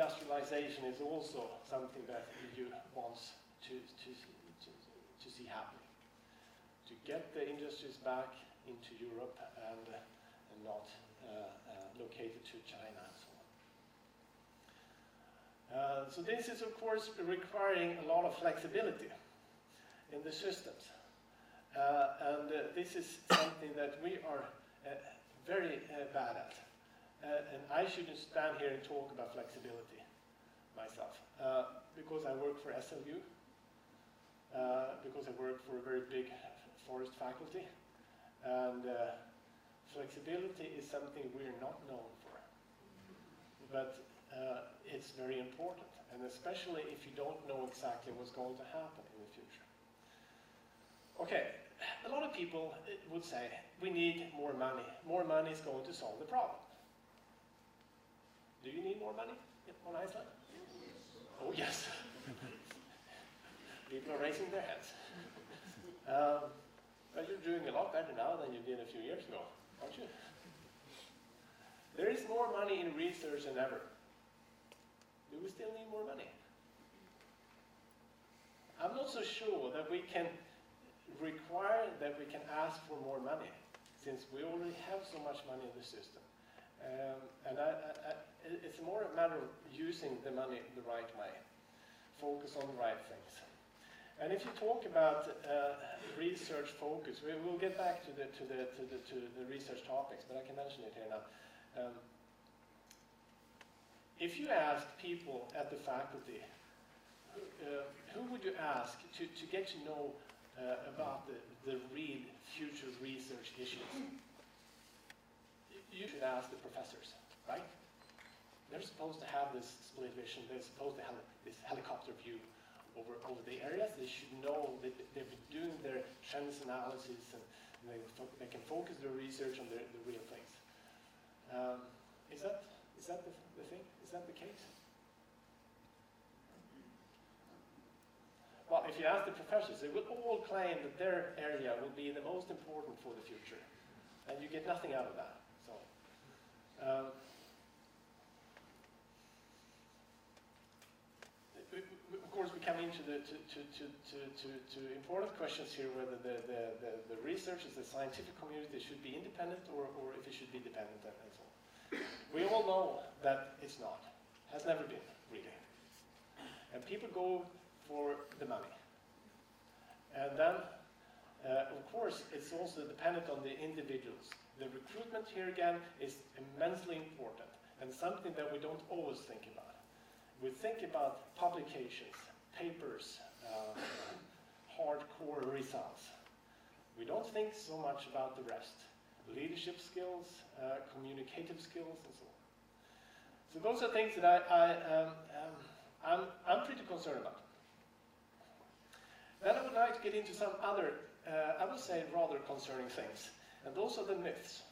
reindustrialization is also something that EU wants to see happening. To get the industries back into Europe and not located to China and so on. So this is, of course, requiring a lot of flexibility in the systems. This is something that we are very bad at. And I shouldn't stand here and talk about flexibility myself, because I work for SLU, because I work for a very big forest faculty, and flexibility is something we're not known for. But it's very important, and especially if you don't know exactly what's going to happen in the future. Okay, a lot of people would say, we need more money. More money is going to solve the problem. Do you need more money on Iceland? Oh, yes. People are raising their hands. But you're doing a lot better now than you did a few years ago, aren't you? There is more money in research than ever. Do we still need more money? I'm not so sure that we can require that we can ask for more money, since we already have so much money in the system. It's more a matter of using the money the right way, focus on the right things. And if you talk about research focus, we will get back to the research topics, but I can mention it here now. If you ask people at the faculty, who would you ask to get to know about the real future research issues? You should ask the professors, right? They're supposed to have this split vision. They're supposed to have this helicopter view over the areas. They should know that they've been doing their trends analysis, and they can focus their research on the real things. Is that the thing? Is that the case? Well, if you ask the professors, they will all claim that their area will be the most important for the future, and you get nothing out of that. So, of course, we come into the to important questions here: whether the research as the scientific community should be independent or if it should be dependent, and so on. We all know that it's not. Has never been, really. And people go for the money. And then, of course, it's also dependent on the individuals. The recruitment here again is immensely important, and something that we don't always think about. We think about publications, papers, hardcore results. We don't think so much about the rest. Leadership skills, communicative skills, and so on. So those are things that I'm pretty concerned about. Then I would like to get into some other, I would say, rather concerning things. And those are the myths.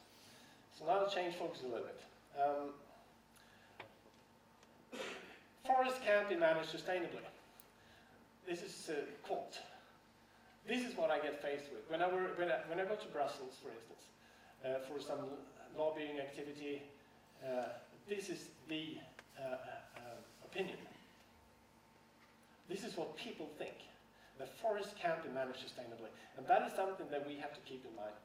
So now I'll change focus a little bit. Forests can't be managed sustainably. This is a quote. This is what I get faced with. When I go to Brussels, for instance, for some lobbying activity, this is the opinion. This is what people think. The forest can't be managed sustainably. And that is something that we have to keep in mind.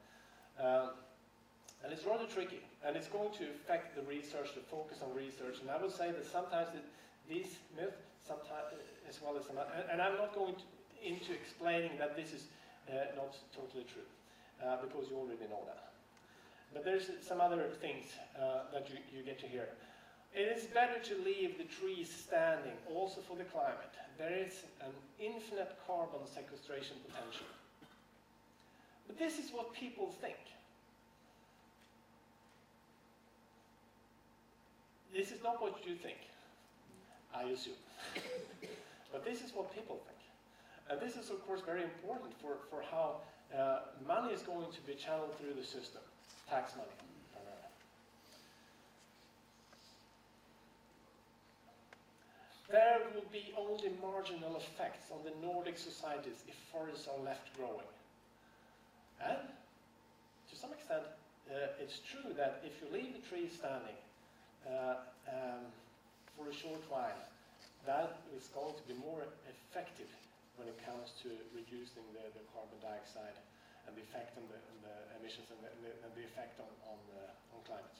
And it's rather tricky. And it's going to affect the research, the focus on research. And I would say that sometimes these myths, sometimes as well as some other, and I'm not going into explaining that this is not totally true, because you already know that. But there's some other things that you get to hear. It is better to leave the trees standing, also for the climate. There is an infinite carbon sequestration potential. But this is what people think. This is not what you think, I assume. But this is what people think. And this is, of course, very important for how money is going to be channeled through the system, tax money. There will be only marginal effects on the Nordic societies if forests are left growing. And to some extent, it's true that if you leave the trees standing, for a short while, that is going to be more effective when it comes to reducing the carbon dioxide and the effect on the emissions and the effect on climate.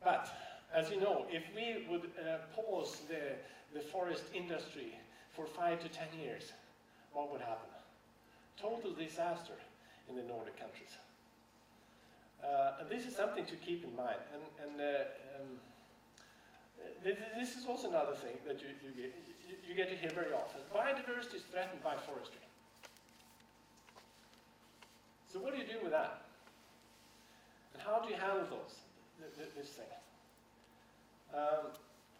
But, as you know, if we would pause the forest industry for 5 to 10 years, what would happen? Total disaster in the Nordic countries. And this is something to keep in mind. This is also another thing that you get to hear very often. Biodiversity is threatened by forestry. So what do you do with that? And how do you handle this thing?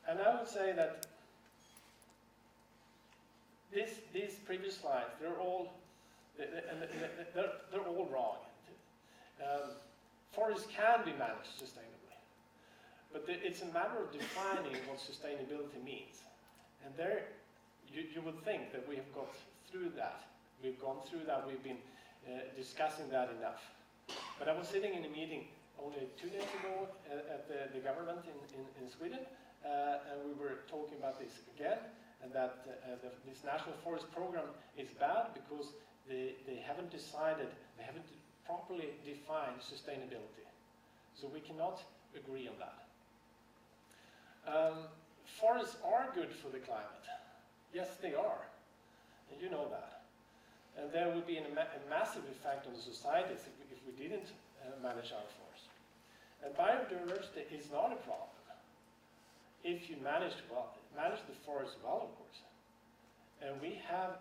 And I would say that these previous slides, they're all wrong. Forests can be managed sustainably, but it's a matter of defining what sustainability means. And there, you would think that we have got through that. We've gone through that. We've been discussing that enough. But I was sitting in a meeting only 2 days ago at the government in Sweden, and we were talking about this again, and that this National Forest Program is bad because they haven't decided, they haven't properly defined sustainability. So we cannot agree on that. Forests are good for the climate. Yes, they are. And you know that. And there would be a massive effect on the societies if we didn't manage our forests. And biodiversity is not a problem if you manage the forest well, of course. And we have,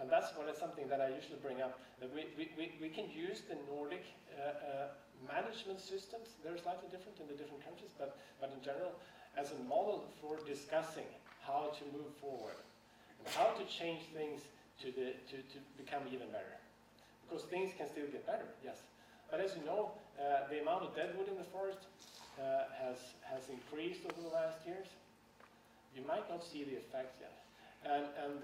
and that's something that I usually bring up, that we can use the Nordic management systems. They're slightly different in the different countries, but in general, as a model for discussing how to move forward and how to change things to become even better. Because things can still get better, yes. But as you know, the amount of deadwood in the forest has increased over the last years. You might not see the effects yet. And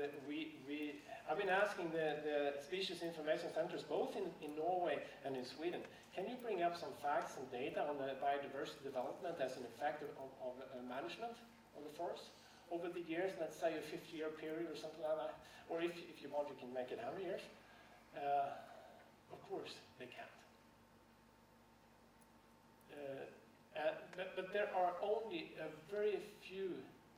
I've been asking the species information centers, both in Norway and in Sweden, can you bring up some facts and data on the biodiversity development as an effect of management of the forest over the years, let's say a 50-year period or something like that, or if you want, you can make it 100 years. Of course, they can't. But there are only a very few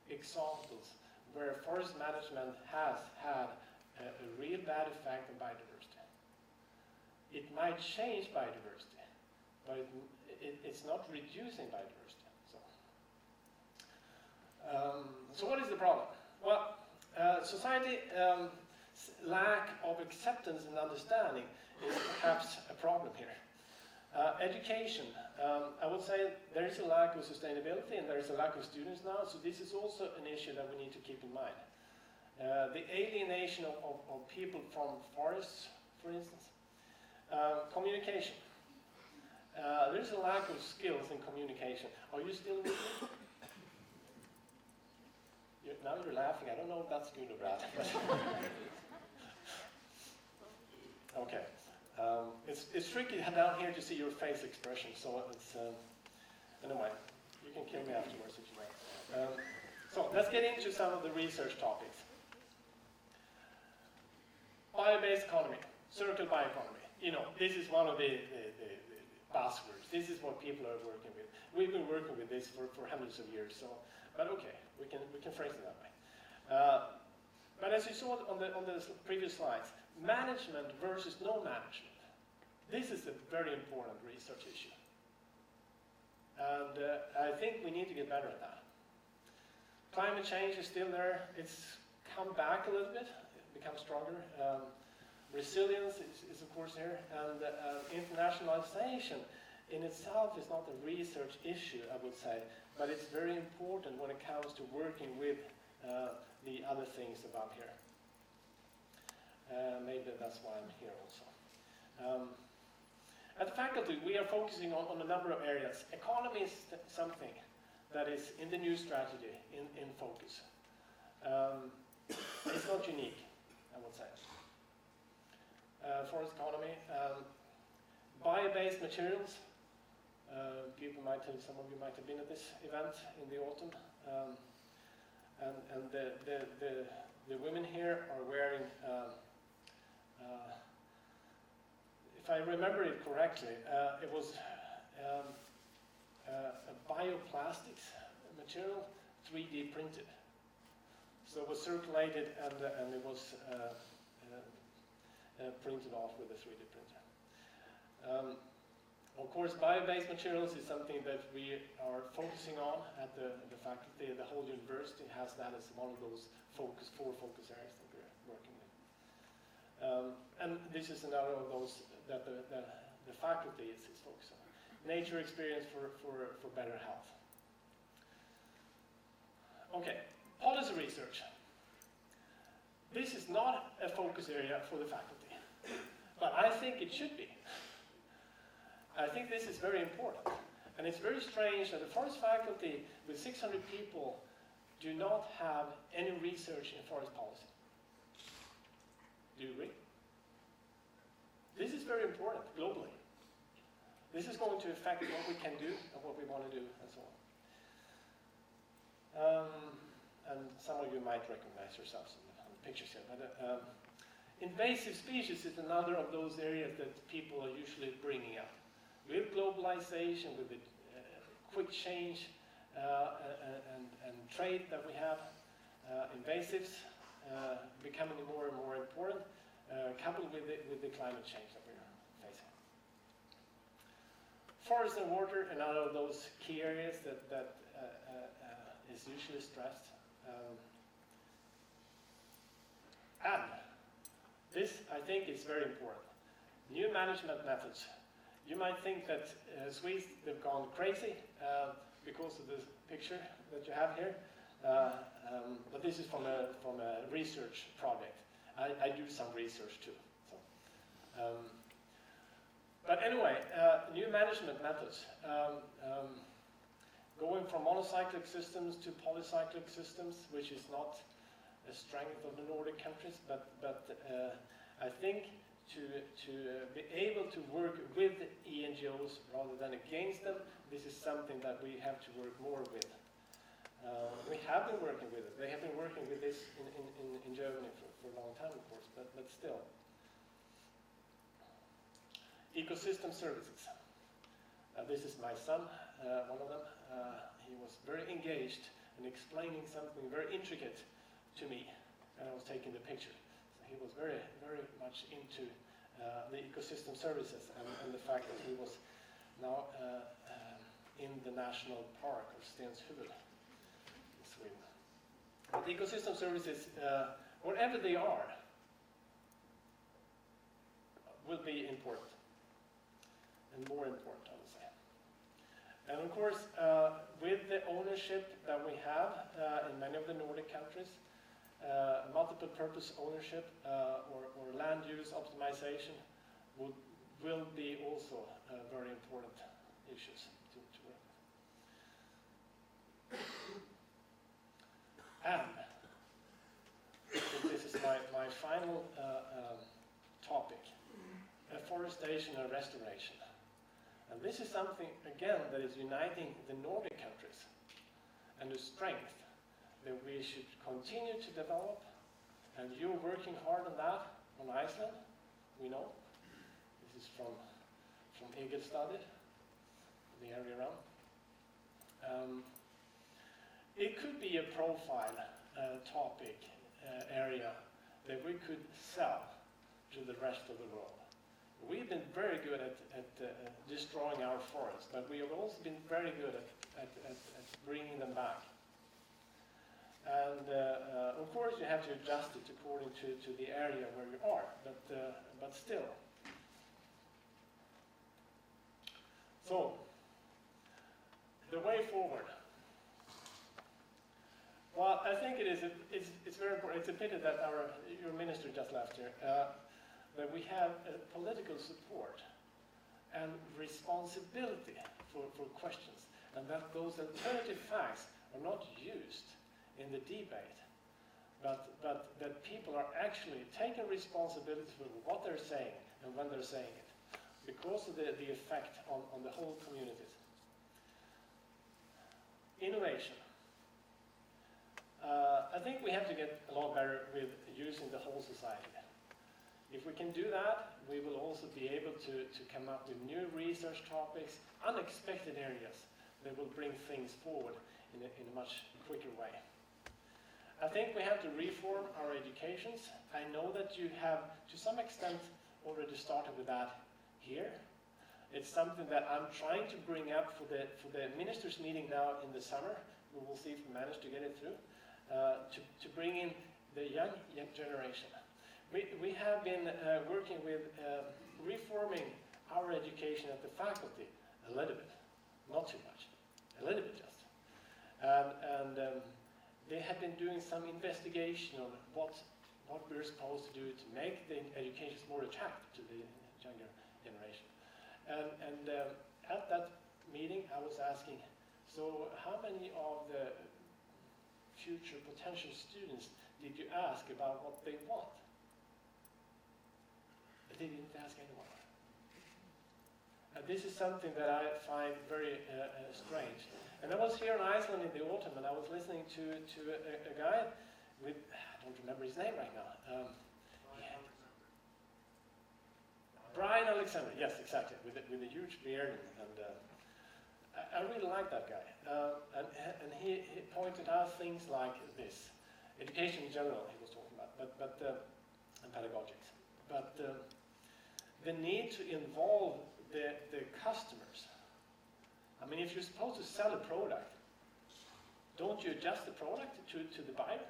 examples where forest management has had a real bad effect on biodiversity. It might change biodiversity, but it's not reducing biodiversity. So what is the problem? Well, society lack of acceptance and understanding is perhaps a problem here. Education, I would say there is a lack of sustainability and there is a lack of students now, so this is also an issue that we need to keep in mind. The alienation of people from forests, for instance. Communication. There is a lack of skills in communication. Are you still with me? Now you're laughing. I don't know if that's good or bad. Okay. It's tricky down here to see your face expression, so it's anyway, you can kill me afterwards if you want. So let's get into some of the research topics. Bio-based economy, circular bioeconomy. You know, this is one of the buzzwords. This is what people are working with. We've been working with this for hundreds of years, so, but okay, we can phrase it that way. But as you saw on the previous slides, management versus no management. This is a very important research issue. And I think we need to get better at that. Climate change is still there. It's come back a little bit, become stronger. Resilience is of course here. And internationalization in itself is not a research issue, I would say, but it's very important when it comes to working with the other things above here. Maybe that's why I'm here also. At the faculty, we are focusing on a number of areas. Economy is something that is in the new strategy, in focus. It's not unique, I would say. Forest economy. Bio-based materials. People some of you might have been at this event in the autumn. And the women here are wearing, if I remember it correctly, it was a bioplastics material, 3D printed. So it was circulated and it was printed off with a 3D printer. Of course, bio-based materials is something that we are focusing on at the faculty. The whole university has that as one of those four focus areas that we're working with. And this is another of those that the faculty is focused on. Nature experience for better health. Okay, policy research. This is not a focus area for the faculty, but I think it should be. I think this is very important. And it's very strange that the forest faculty with 600 people do not have any research in forest policy. Do you agree? This is very important globally. This is going to affect what we can do and what we want to do and so on. And some of you might recognize yourselves on the pictures here. But invasive species is another of those areas that people are usually bringing up. With globalization, with the quick change and trade that we have, invasives becoming more and more important, coupled with the climate change that we're facing. Forest and water, another of those key areas that is usually stressed. And this, I think, is very important. New management methods. You might think that Swedes, they've gone crazy because of this picture that you have here, but this is from a research project. I do some research too. So. But anyway, new management methods. Going from monocyclic systems to polycyclic systems, which is not a strength of the Nordic countries, but I think to be able to work with ENGOs rather than against them, this is something that we have to work more with. We have been working with it. They have been working with this in Germany for a long time, of course, but still. Ecosystem services. This is my son, one of them. He was very engaged in explaining something very intricate to me, and I was taking the picture. He was very, very much into the ecosystem services and the fact that he was now in the national park of Stenshuvud in Sweden. But the ecosystem services, wherever they are, will be important and more important, I would say. And of course, with the ownership that we have in many of the Nordic countries, multiple purpose ownership or land use optimization will be also very important issues to work with. And this is my final topic, afforestation and restoration. And this is something, again, that is uniting the Nordic countries and the strength that we should continue to develop, and you're working hard on that on Iceland, we know. This is from Eagle Study, the area around. It could be a profile topic area that we could sell to the rest of the world. We've been very good at destroying our forests, but we have also been very good at bringing them back. And of course, you have to adjust it according to the area where you are, but still. So, the way forward. Well, I think it's very important. It's a pity that your minister just left here. That we have political support and responsibility for questions, and that those alternative facts are not used in the debate, but that people are actually taking responsibility for what they're saying and when they're saying it, because of the effect on the whole communities. Innovation. I think we have to get a lot better with using the whole society. If we can do that, we will also be able to come up with new research topics, unexpected areas that will bring things forward in a much quicker way. I think we have to reform our educations. I know that you have, to some extent, already started with that here. It's something that I'm trying to bring up for the ministers' meeting now in the summer. We will see if we manage to get it through. To bring in the young generation. We have been working with reforming our education at the faculty a little bit, not too much, a little bit just. And they have been doing some investigation on what we're supposed to do to make the education more attractive to the younger generation. And at that meeting, I was asking, so how many of the future potential students did you ask about what they want? But they didn't ask anyone. And this is something that I find very strange. And I was here in Iceland in the autumn, and I was listening to a guy with, I don't remember his name right now. Brian Alexander, yes, exactly, with a huge beard, and I really like that guy. And he pointed out things like this. Education in general, he was talking about, and pedagogics. But the need to involve the customers. I mean, if you're supposed to sell a product, don't you adjust the product to the buyer?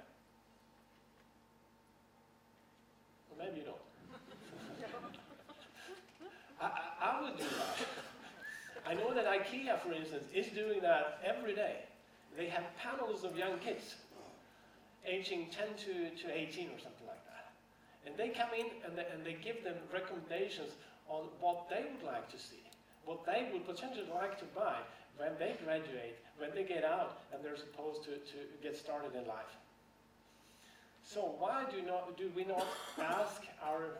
Or maybe you don't. I would do that. I know that IKEA, for instance, is doing that every day. They have panels of young kids, aging 10 to 18 or something like that. And they come in and they give them recommendations on what they would like to see, what they would potentially like to buy when they graduate, when they get out and they're supposed to get started in life. So why do we not ask our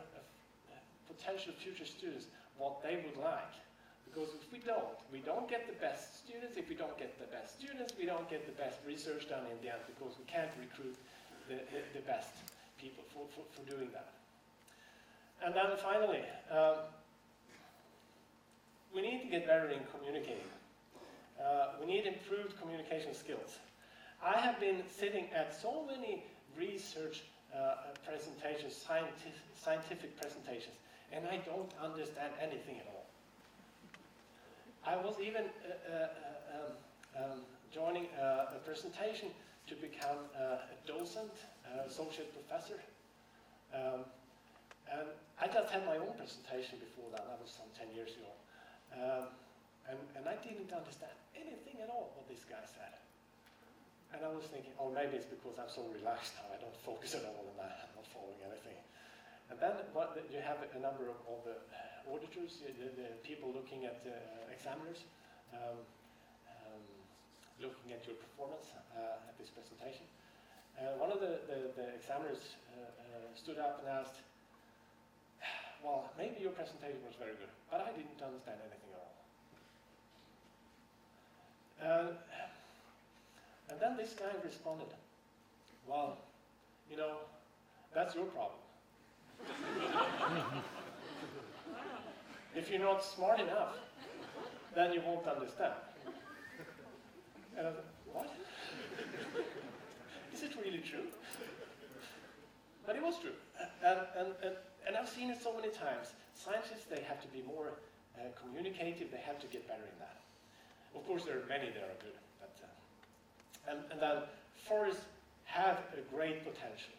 potential future students what they would like? Because if we don't get the best students. If we don't get the best students, we don't get the best research done in the end, because we can't recruit the best people for doing that. And then finally, we need to get better in communicating. We need improved communication skills. I have been sitting at so many research presentations, scientific presentations, and I don't understand anything at all. I was even joining a presentation to become a docent, associate professor. And I just had my own presentation before that. That was some 10 years ago. And I didn't understand anything at all what this guy said. And I was thinking, oh, maybe it's because I'm so relaxed now. I don't focus at all on that. I'm not following anything. And then you have a number of the auditors, the people looking at examiners, looking at your performance at this presentation. One of the examiners stood up and asked, well, maybe your presentation was very good, but I didn't understand anything at all. And then this guy responded, well, you know, that's your problem. If you're not smart enough, then you won't understand. And I was like, what? Is it really true? But it was true. And I've seen it so many times. Scientists, they have to be more communicative. They have to get better in that. Of course, there are many that are good. But, and then forests have a great potential.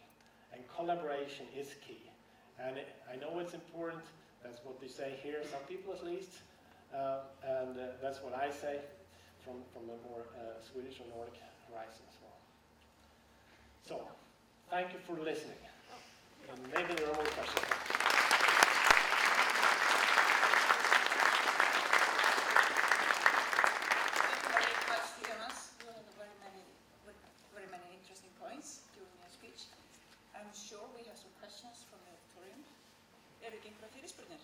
And collaboration is key. And I know it's important. That's what they say here, some people at least. And that's what I say from a more Swedish or Nordic horizon as well. So, thank you for listening. And maybe there are more questions. Thank you very much, Jonas. You had very many interesting points during your speech. I'm sure we have some questions from the auditorium. Erik einhverja fyrirspurnir?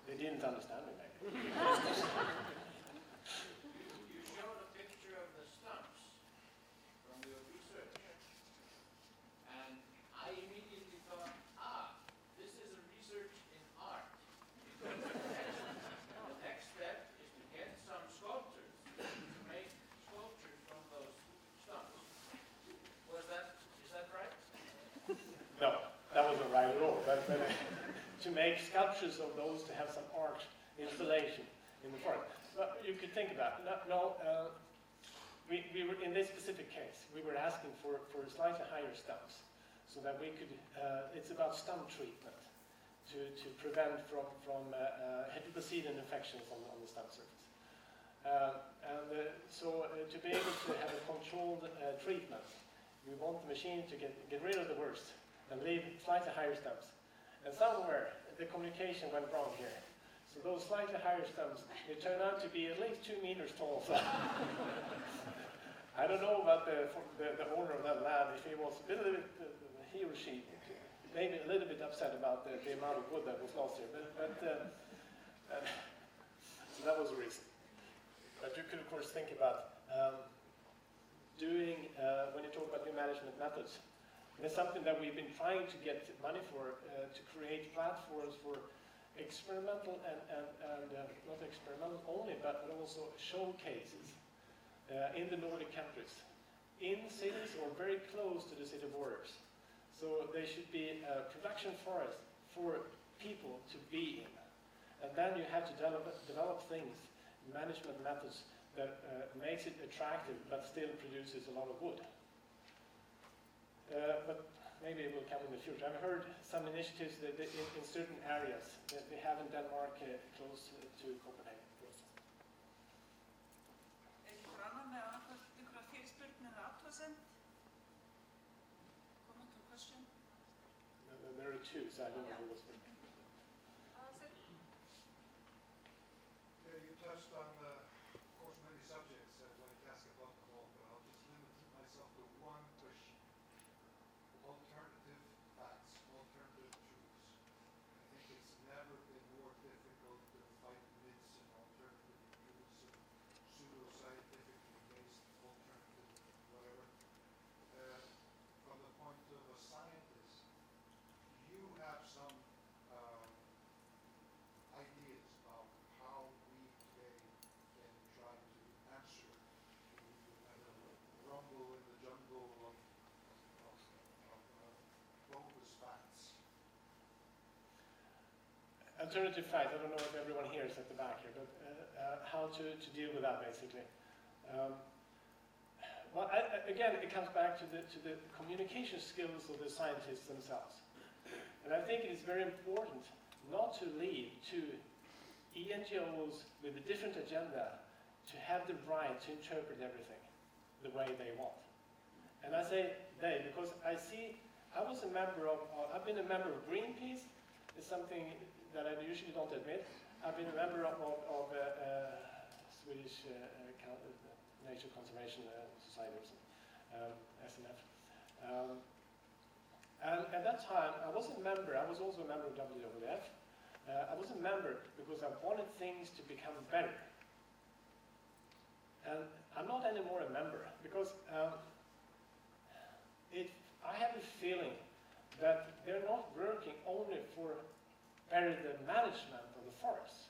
Did didn't understand me, maybe. You showed a picture of the stumps from your research, and I immediately thought, this is a research in art. Because the next step is to get some sculptors to make sculptures from those stumps. Is that right? No, that wasn't right at all. But to make sculptures of those to have some art installation in the forest. But you could think about it. We were, in this specific case, we were asking for slightly higher stumps so that we could, it's about stump treatment to prevent from heterobacidin infections on the stump surface. So to be able to have a controlled treatment, we want the machine to get rid of the worst and leave slightly higher stumps. And somewhere the communication went wrong here. So those slightly higher stumps, they turned out to be at least 2 meters tall. So I don't know about the owner of that lab, if he was a little bit, he or she, maybe a little bit upset about the amount of wood that was lost here. So that was the reason. But you could, of course, think about doing, when you talk about new management methods, it's something that we've been trying to get money for, to create platforms for experimental and not experimental only, but also showcases in the Nordic countries, in cities or very close to the city borders. So they should be production forests for people to be in. And then you have to develop things, management methods that makes it attractive but still produces a lot of wood. But maybe it will come in the future. I've heard some initiatives that in certain areas that we have in Denmark close to Copenhagen. Er ykkur annar með einhverja fyrirspurn eða athugasemd? Comment or question? There are two, so I don't know who was first. You touched on, of course, many subjects when you ask about them all, but I'll just limit myself to one question. Alternative facts, alternative truths. I think it's never been more difficult to fight myths and alternative truths and pseudo-scientifically based alternative whatever. From the point of a scientist, you have some ideas about how we can try to answer the rumble in the jungle of bogus facts. Alternative facts, I don't know if everyone here is at the back here, but how to deal with that basically. Well, again, it comes back to the communication skills of the scientists themselves. And I think it is very important not to leave to ENGOs with a different agenda to have the right to interpret everything the way they want. And I say they because I've been a member of Greenpeace. It's something that I usually don't admit. I've been a member of Swedish Nature Conservation Society, SNF. And at that time, I wasn't a member. I was also a member of WWF. I was a member because I wanted things to become better. And I'm not anymore a member because I have a feeling that they're not working only for better the management of the forests,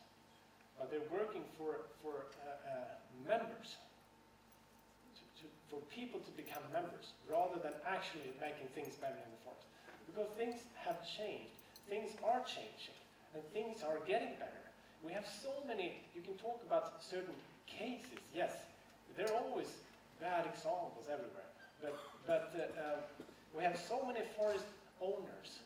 but they're working for members, for people to become members, rather than actually making things better in the forest. Because things have changed, things are changing, and things are getting better. We have so many, you can talk about certain cases, yes, there are always bad examples everywhere, but we have so many forest owners,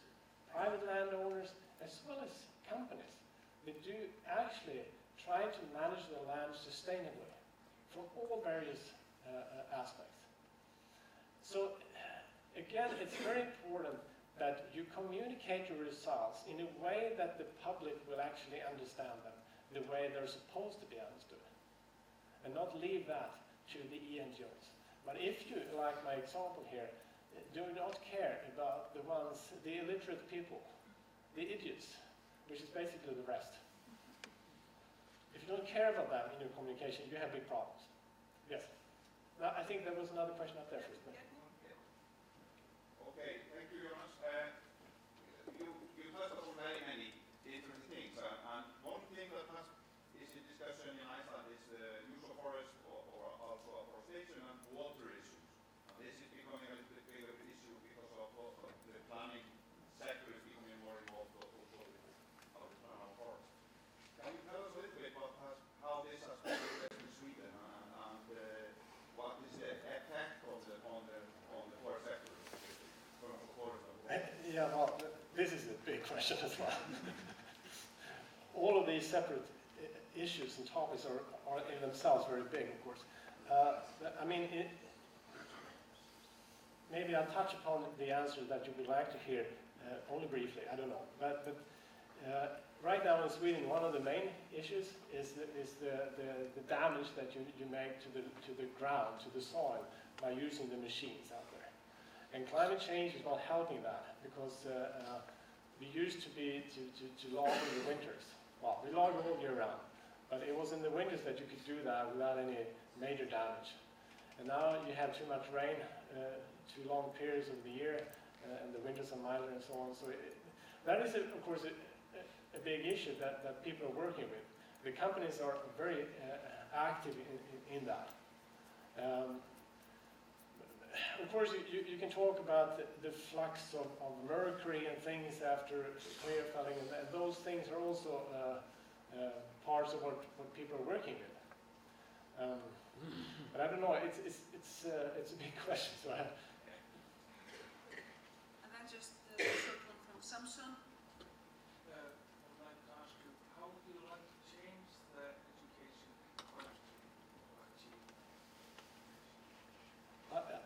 private landowners, as well as companies that do actually try to manage their land sustainably from all various aspects. So again, it's very important that you communicate your results in a way that the public will actually understand them, the way they're supposed to be understood, and not leave that to the ENGOs. But if you, like my example here, do not care about the illiterate people, the idiots, which is basically the rest, don't care about them in your communication, you have big problems. Yes. Now, I think there was another question up there first. Okay, thank you, Jonas. You touched on very many different things, and one thing that is in discussion in Iceland is the use of forest or afforestation and water issues. And this is becoming a little bit bigger issue because of the planning sector is becoming more involved with our forest. Can you tell us a little bit about how this has been progressed in Sweden and what is the effect of the forest sector from the forest? Yeah, well, this is a big question as well. All of these separate issues and topics are in themselves very big, of course. I mean, maybe I'll touch upon the answer that you would like to hear, only briefly, I don't know. But right now in Sweden, one of the main issues is the damage that you make to the ground, to the soil, by using the machines out there. And climate change is not helping that, because we used to log in the winters. Well, we log all year round, but it was in the winters that you could do that without any major damage. And now you have too much rain, too long periods of the year, and the winters are milder and so on. So that is, of course, a big issue that people are working with. The companies are very active in that. Of course, you can talk about the flux of mercury and things after clear felling, and those things are also parts of what people are working with. But I don't know, it's a big question. So And then just the short one from Samson. I would like to ask you, how would you like to change the education question to achieve?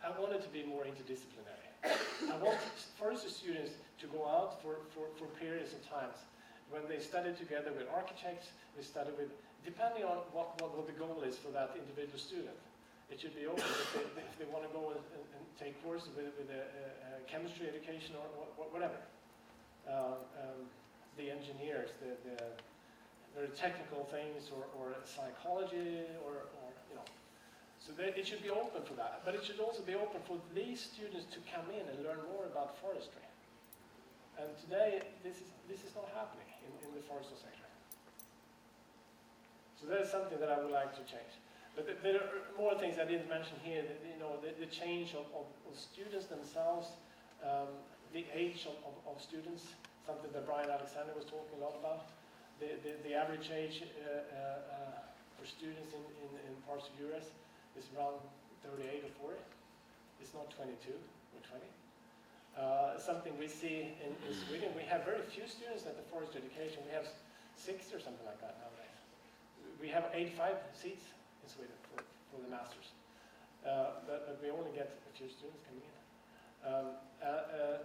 I want it to be more interdisciplinary. I want forestry students to go out for periods of times when they study together with architects, they study with, depending on what the goal is for that individual student. It should be open if they want to go and take courses with a chemistry education or whatever. The engineers, the very technical things, or psychology, or you know. So it should be open for that, but it should also be open for these students to come in and learn more about forestry. And today, this is not happening in the forestry sector. So that is something that I would like to change. But there are more things I didn't mention here. That, you know, the change of students themselves, the age of students, something that Brian Alexander was talking a lot about. The average age for students in parts of US is around 38 or 40. It's not 22 or 20. Something we see in Sweden, we have very few students at the forest education. We have 60 or something like that nowadays. We have 85 seats in Sweden for the masters, but we only get a few students coming in.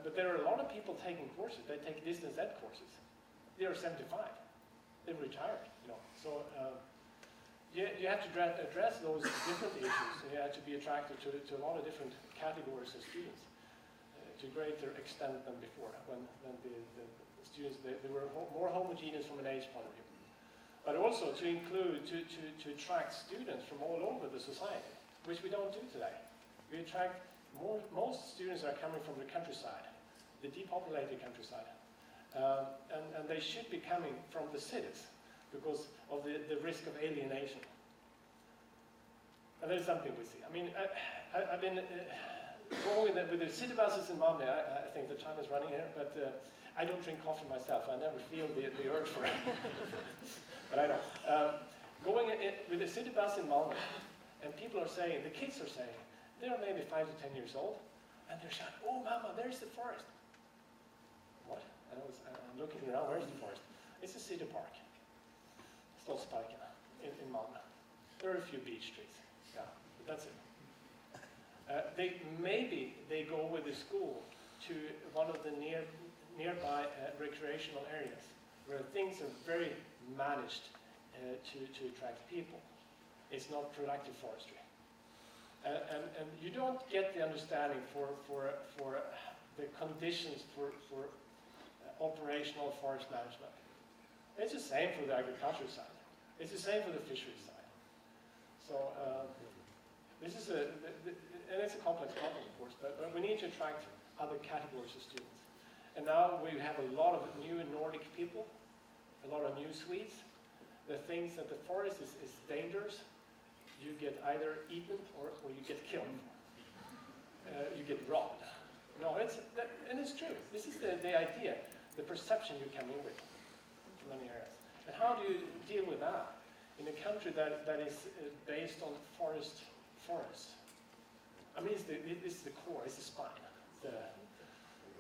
But there are a lot of people taking courses. They take distance ed courses. They are 75. They've retired, you know. So you have to address those different issues. You have to be attracted to a lot of different categories of students to greater extent than before, when the students they were more homogeneous from an age point of view. But also to include, to attract students from all over the society, which we don't do today. We attract most students are coming from the countryside, the depopulated countryside. And they should be coming from the cities because of the risk of alienation. And that's something we see. I mean, I've been going with the city buses in Malmö. I think the time is running here, but I don't drink coffee myself. I never feel the urge for it. But I don't. Going with the city bus in Malmö, and people are saying, the kids are saying, they're maybe 5 to 10 years old, and they're shouting, "Oh, Mama, there's the forest." What? I'm looking around, where's the forest? It's a city park. Slottsparken in Malmö. There are a few beech trees, yeah, but that's it. Maybe they go with the school to one of the nearby recreational areas where things are very managed to attract people. It's not productive forestry. And you don't get the understanding for the conditions for operational forest management. It's the same for the agriculture side. It's the same for the fishery side. So this is and it's a complex problem, of course, but we need to attract other categories of students. And now we have a lot of new Nordic people, a lot of new Swedes. The things that the forest is dangerous, you get either eaten or you get killed. You get robbed. No, and it's true. This is the idea, the perception you come in with from many areas. And how do you deal with that in a country that is based on forest? I mean, it's the core, it's the spine.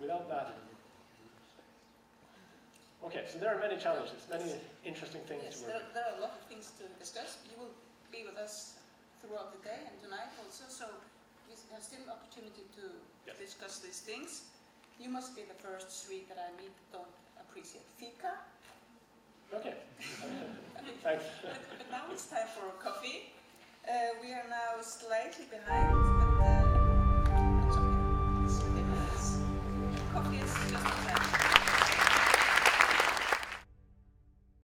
Without that. Okay, so there are many challenges, many interesting things Yes, to work with. there are a lot of things to discuss. You will be with us throughout the day and tonight also, so you have still an opportunity to Yes. discuss these things. You must be the first Swede that I meet don't appreciate fika. Okay, thanks. But now it's time for coffee. We are now slightly behind, but